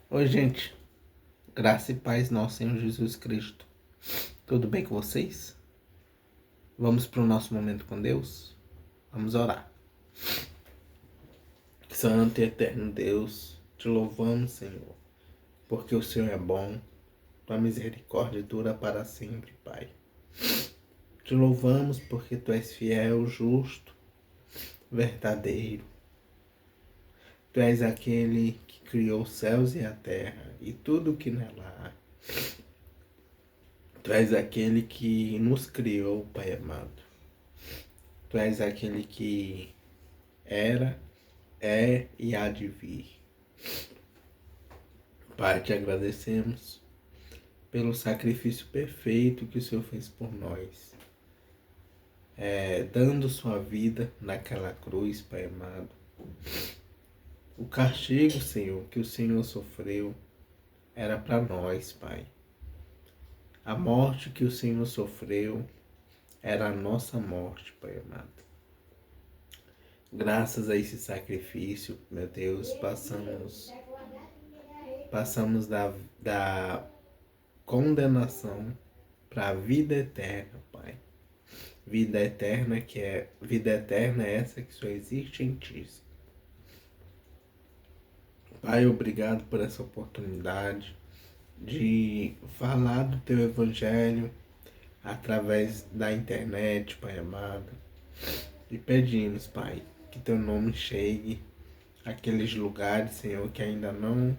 Oi, gente. Graça e paz, nosso Senhor Jesus Cristo. Tudo bem com vocês? Vamos para o nosso momento com Deus? Vamos orar. Santo e eterno Deus, te louvamos, Senhor, porque o Senhor é bom, tua misericórdia dura para sempre, Pai. Te louvamos porque tu és fiel, justo, verdadeiro. Tu és aquele que criou os céus e a terra e tudo o que nela há. Tu és aquele que nos criou, Pai amado. Tu és aquele que era, é e há de vir. Pai, te agradecemos pelo sacrifício perfeito que o Senhor fez por nós, dando sua vida naquela cruz, Pai amado. O castigo, Senhor, que o Senhor sofreu era para nós, Pai. A morte que o Senhor sofreu era a nossa morte, Pai amado. Graças a esse sacrifício, meu Deus, passamos da condenação para a vida eterna, Pai. Vida eterna é essa que só existe em Ti. Pai, obrigado por essa oportunidade de falar do Teu Evangelho através da internet, Pai amado. E pedimos, Pai, que Teu nome chegue àqueles lugares, Senhor, que ainda não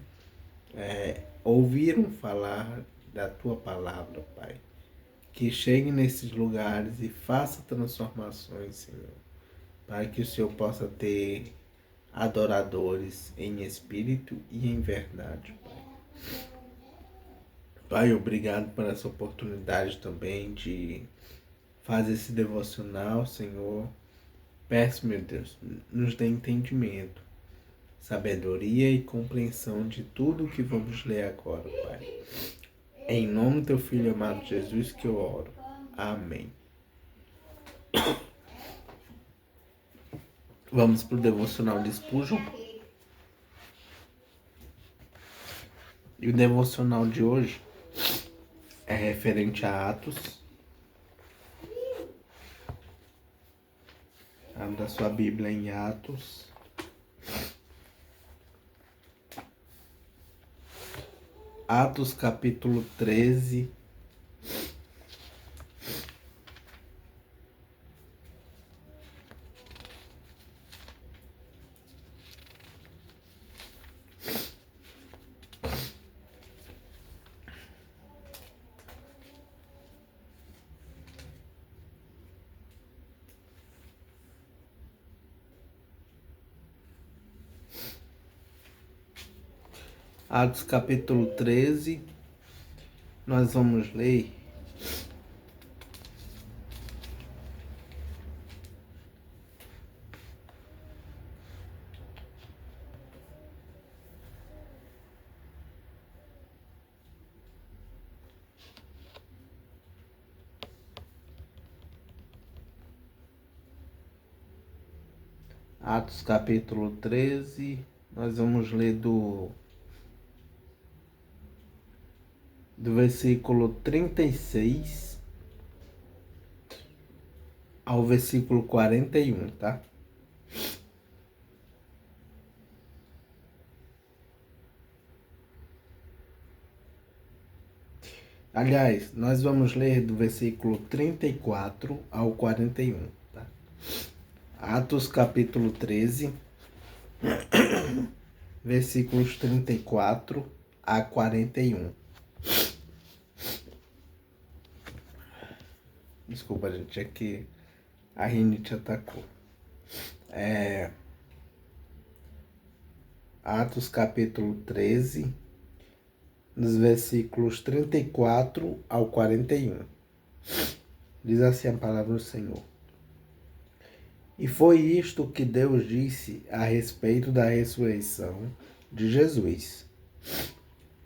ouviram falar da Tua palavra, Pai. Que chegue nesses lugares e faça transformações, Senhor. Para que o Senhor possa ter adoradores em espírito e em verdade, Pai. Pai, obrigado por essa oportunidade também de fazer esse devocional, Senhor. Peço, meu Deus, nos dê entendimento, sabedoria e compreensão de tudo o que vamos ler agora, Pai. Em nome do Teu Filho amado Jesus que eu oro. Amém. Vamos para o devocional de Spurgeon. E o devocional de hoje é referente a Atos. Abra sua Bíblia em Atos. Atos capítulo 13. Atos capítulo 13, nós vamos ler Atos capítulo 13, nós vamos ler do versículo 36 ao versículo 41, tá? Aliás, nós vamos ler do versículo 34 ao 41, tá? Atos capítulo 13, versículos 34 a 41. Desculpa, gente, é que a rinite atacou. Atos capítulo 13, dos versículos 34 ao 41. Diz assim a palavra do Senhor. E foi isto que Deus disse a respeito da ressurreição de Jesus,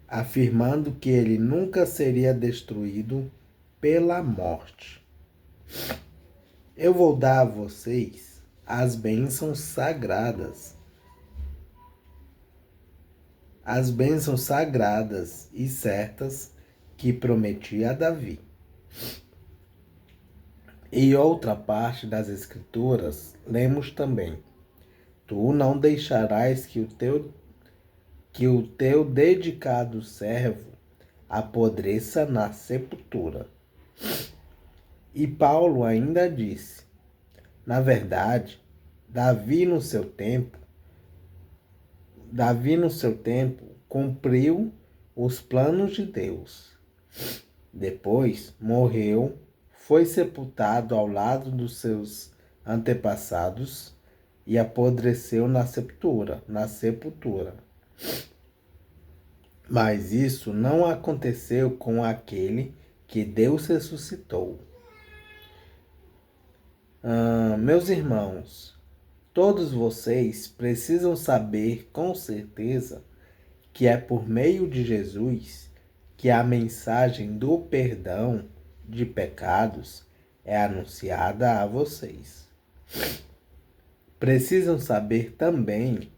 afirmando que ele nunca seria destruído pela morte. Eu vou dar a vocês as bênçãos sagradas. as bênçãos sagradas e certas que prometia a Davi. Em outra parte das Escrituras, lemos também: Tu não deixarás que o teu dedicado servo apodreça na sepultura. E Paulo ainda disse: na verdade, Davi no seu tempo, cumpriu os planos de Deus. Depois morreu, foi sepultado ao lado dos seus antepassados e apodreceu na sepultura. Mas isso não aconteceu com aquele que Deus ressuscitou. Meus irmãos, todos vocês precisam saber com certeza que é por meio de Jesus que a mensagem do perdão de pecados é anunciada a vocês. Precisam saber também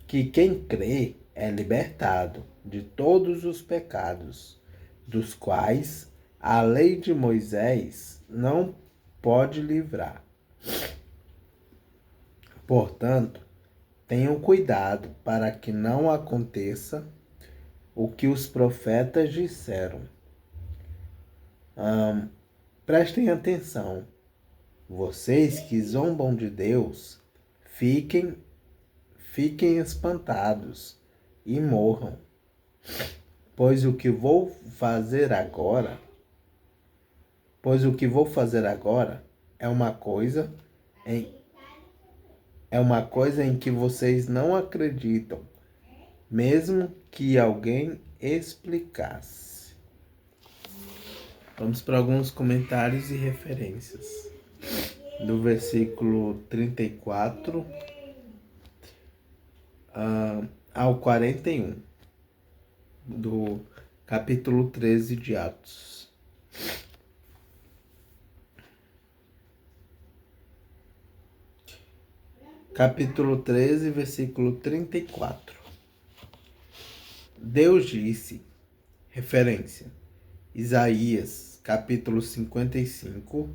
que quem crê é libertado de todos os pecados, dos quais a lei de Moisés não pode livrar. Portanto, tenham cuidado para que não aconteça o que os profetas disseram. Prestem atenção. Vocês que zombam de Deus, fiquem espantados e morram. Pois o que vou fazer agora é uma coisa em que vocês não acreditam, mesmo que alguém explicasse. Vamos para alguns comentários e referências. Do versículo 34 ao 41, do capítulo 13 de Atos. Capítulo 13, versículo 34. Deus disse, referência, Isaías, capítulo 55,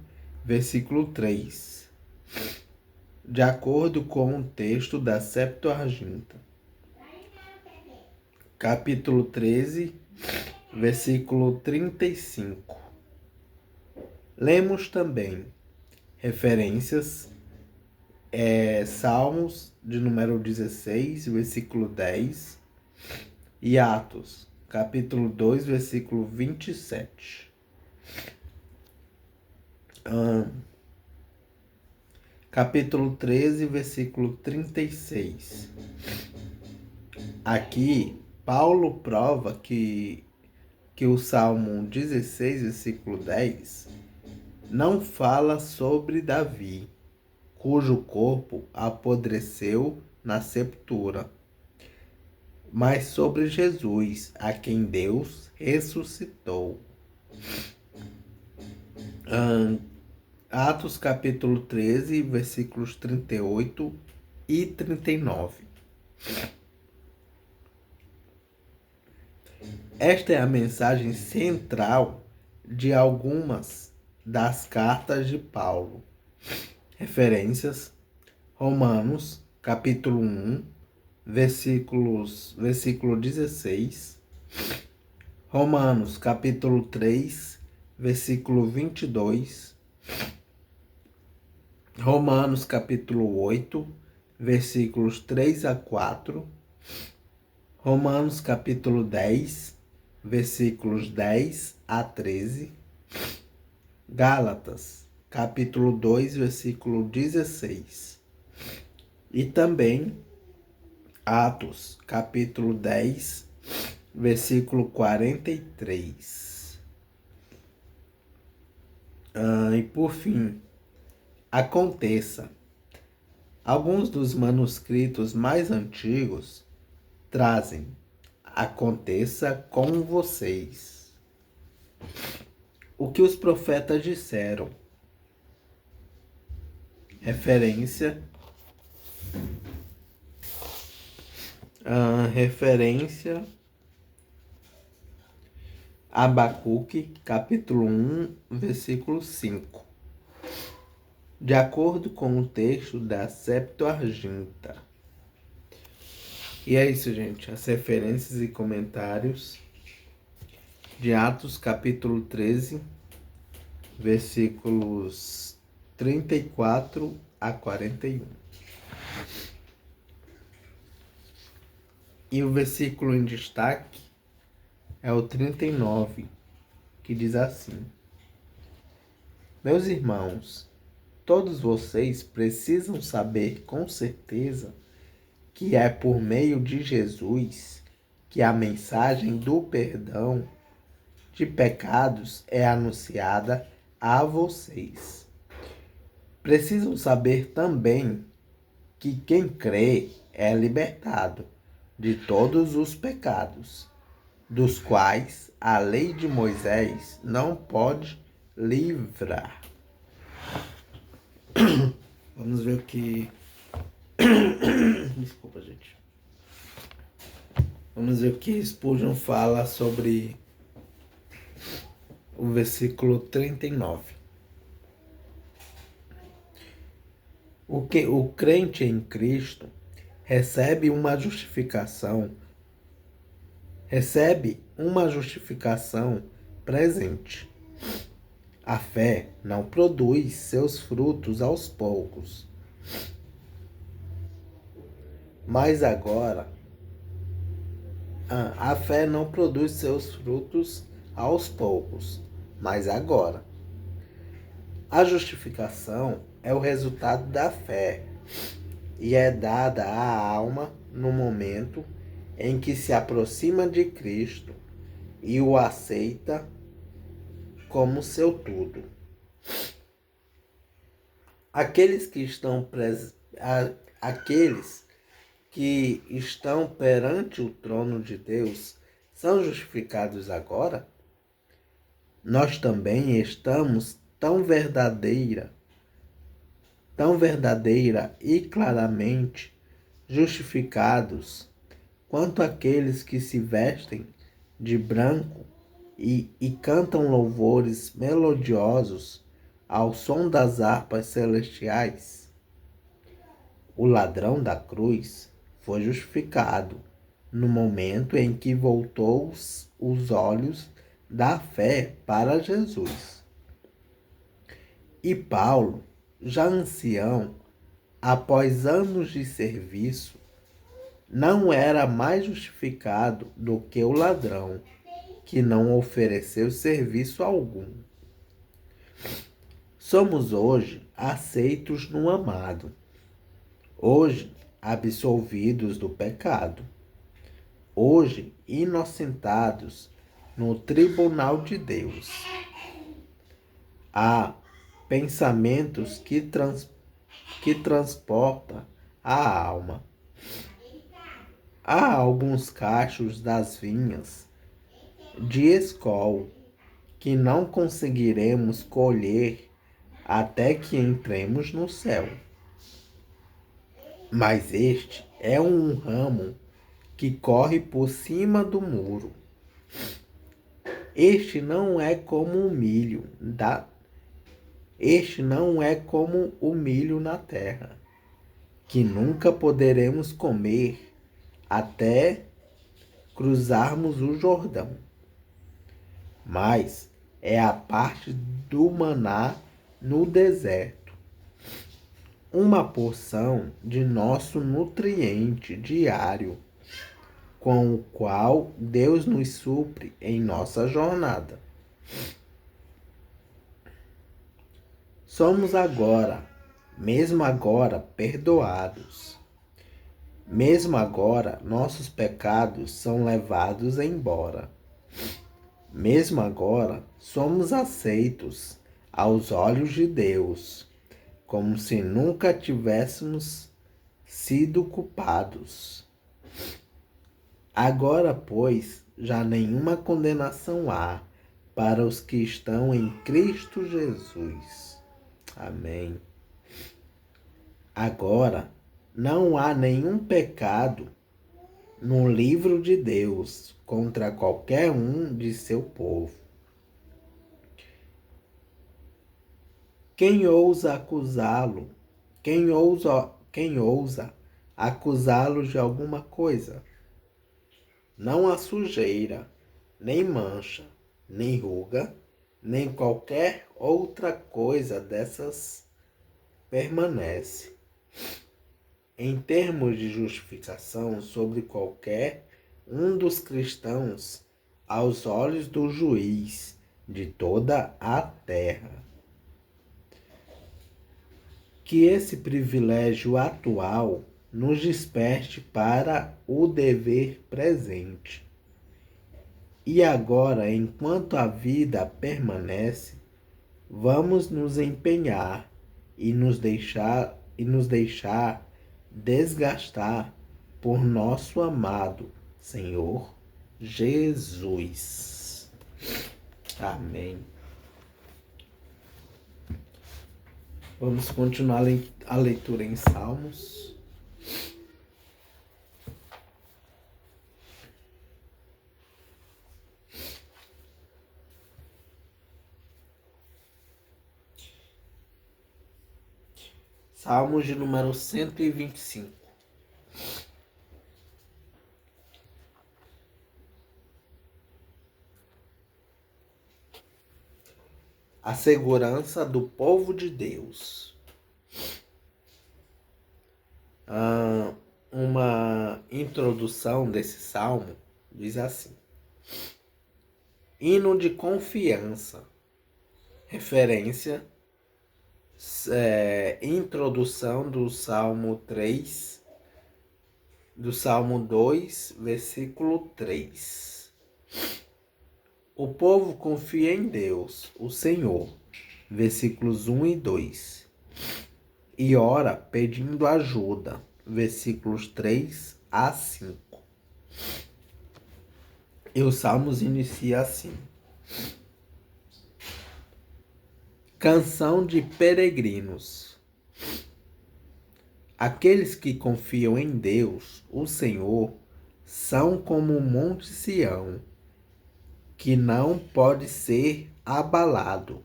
versículo 3, de acordo com o texto da Septuaginta. Capítulo 13, versículo 35. Lemos também referências, Salmos de número 16, versículo 10, e Atos, capítulo 2, versículo 27. Capítulo 13, versículo 36. Aqui, Paulo prova que o Salmo 16, versículo 10, não fala sobre Davi, cujo corpo apodreceu na sepultura, mas sobre Jesus, a quem Deus ressuscitou. Atos capítulo 13, versículos 38 e 39. Esta é a mensagem central de algumas das cartas de Paulo. Referências: Romanos, capítulo 1, versículo 16. Romanos, capítulo 3, versículo 22. Romanos, capítulo 8, versículos 3 a 4. Romanos, capítulo 10, versículos 10 a 13. Gálatas, capítulo 2, versículo 16. E também Atos, capítulo 10, versículo 43. E por fim, aconteça. Alguns dos manuscritos mais antigos trazem aconteça com vocês. O que os profetas disseram. Referência: A referência Abacuque, capítulo 1, versículo 5. De acordo com o texto da Septuaginta. E é isso, gente. As referências e comentários de Atos, capítulo 13, versículos 34 a 41. E o versículo em destaque é o 39, que diz assim: Meus irmãos, todos vocês precisam saber com certeza que é por meio de Jesus que a mensagem do perdão de pecados é anunciada a vocês. Precisam saber também que quem crê é libertado de todos os pecados, dos quais a lei de Moisés não pode livrar. Vamos ver o que... Desculpa, gente. Vamos ver o que Spurgeon fala sobre o versículo 39. O crente em Cristo recebe uma justificação presente. A fé não produz seus frutos aos poucos. Mas agora, a fé não produz seus frutos aos poucos. Mas agora, a justificação é o resultado da fé e é dada à alma no momento em que se aproxima de Cristo e o aceita como seu tudo. Aqueles que estão perante o trono de Deus são justificados agora? Nós também estamos tão verdadeira e claramente justificados quanto aqueles que se vestem de branco e cantam louvores melodiosos ao som das harpas celestiais. O ladrão da cruz foi justificado no momento em que voltou os olhos da fé para Jesus. E Paulo, já ancião, após anos de serviço, não era mais justificado do que o ladrão, que não ofereceu serviço algum. Somos hoje aceitos no amado, hoje absolvidos do pecado, hoje inocentados no tribunal de Deus. Há pensamentos que transportam a alma. Há alguns cachos das vinhas de Escol que não conseguiremos colher até que entremos no céu. Mas este é um ramo que corre por cima do muro. Este não é como o milho na terra, que nunca poderemos comer até cruzarmos o Jordão. Mas é a parte do maná no deserto, uma porção de nosso nutriente diário, com o qual Deus nos supre em nossa jornada. Somos mesmo agora, perdoados. Mesmo agora, nossos pecados são levados embora. Mesmo agora, somos aceitos aos olhos de Deus, como se nunca tivéssemos sido culpados. Agora, pois, já nenhuma condenação há para os que estão em Cristo Jesus. Amém. Agora, não há nenhum pecado no livro de Deus contra qualquer um de seu povo. Quem ousa acusá-lo? Quem ousa acusá-lo de alguma coisa? Não há sujeira, nem mancha, nem ruga, nem qualquer outra coisa dessas permanece. Em termos de justificação sobre qualquer um dos cristãos, aos olhos do juiz de toda a terra. Que esse privilégio atual nos desperte para o dever presente. E agora, enquanto a vida permanece, vamos nos empenhar e nos deixar desgastar por nosso amado Senhor Jesus. Amém. Vamos continuar a leitura em Salmos. Salmos de número 125. A segurança do povo de Deus. Uma introdução desse salmo diz assim: hino de confiança, referência, introdução do Salmo 3, do Salmo 2, versículo 3. O povo confia em Deus, o Senhor, versículos 1 e 2. E ora pedindo ajuda, versículos 3 a 5. E o Salmos inicia assim: Canção de peregrinos. Aqueles que confiam em Deus, o Senhor, são como o monte Sião, que não pode ser abalado,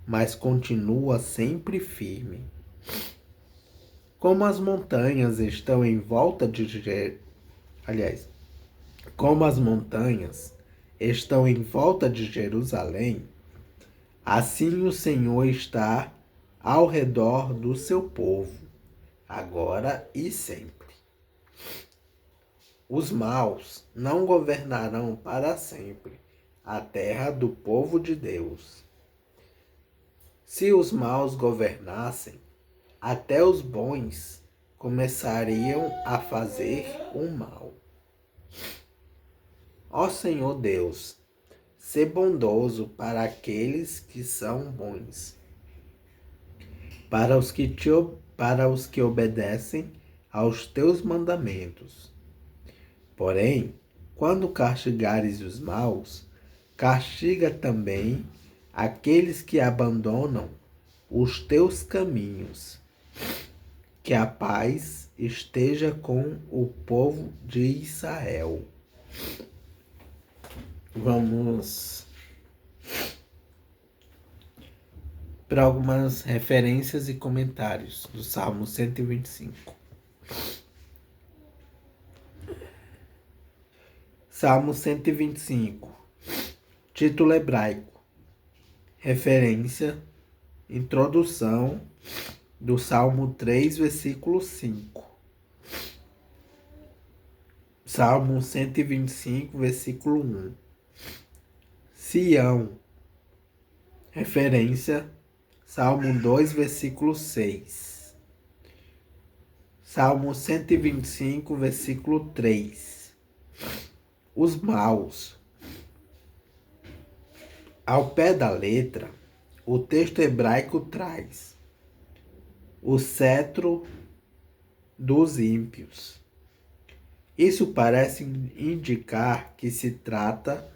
mas continua sempre firme. Como as montanhas estão em volta de como as montanhas estão em volta de Jerusalém, assim o Senhor está ao redor do seu povo, agora e sempre. Os maus não governarão para sempre a terra do povo de Deus. Se os maus governassem, até os bons começariam a fazer o mal. Ó Senhor Deus, sê bondoso para aqueles que são bons, para os que obedecem aos teus mandamentos. Porém, quando castigares os maus, castiga também aqueles que abandonam os teus caminhos. Que a paz esteja com o povo de Israel. Vamos para algumas referências e comentários do Salmo 125. Salmo 125. Título hebraico. Referência, introdução do Salmo 3, versículo 5. Salmo 125, versículo 1. Sião. Referência, Salmo 2, versículo 6. Salmo 125, versículo 3. Os maus. Ao pé da letra, o texto hebraico traz o cetro dos ímpios. Isso parece indicar que se trata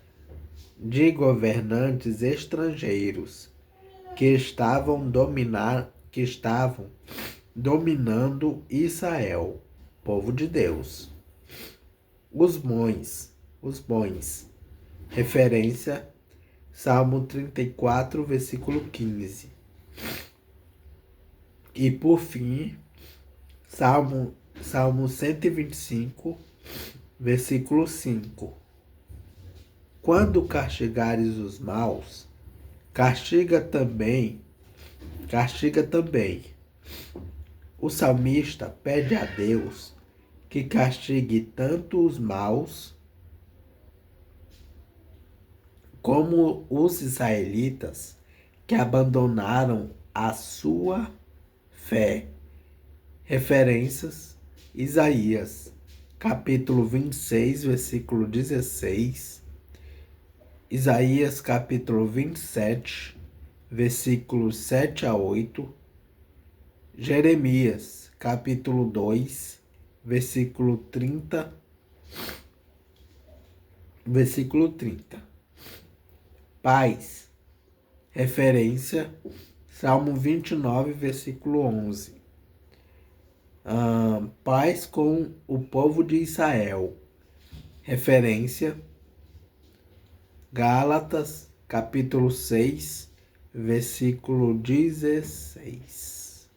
de governantes estrangeiros que estavam dominando Israel, povo de Deus. os bons. Referência, Salmo 34, versículo 15. E por fim, Salmo 125, versículo 5. Quando castigares os maus, castiga também. O salmista pede a Deus que castigue tanto os maus como os israelitas que abandonaram a sua fé. Referências: Isaías, capítulo 26, versículo 16. Isaías, capítulo 27, versículos 7 a 8. Jeremias, capítulo 2, versículo 30. Paz. Referência, Salmo 29, versículo 11. Paz com o povo de Israel. Referência, Gálatas, capítulo 6, versículo 16.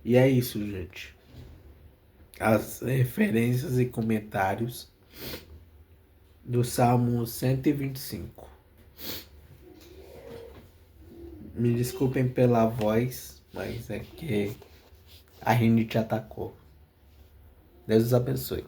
E é isso, gente. As referências e comentários do Salmo 125. Me desculpem pela voz, mas é que a rinite atacou. Deus os abençoe.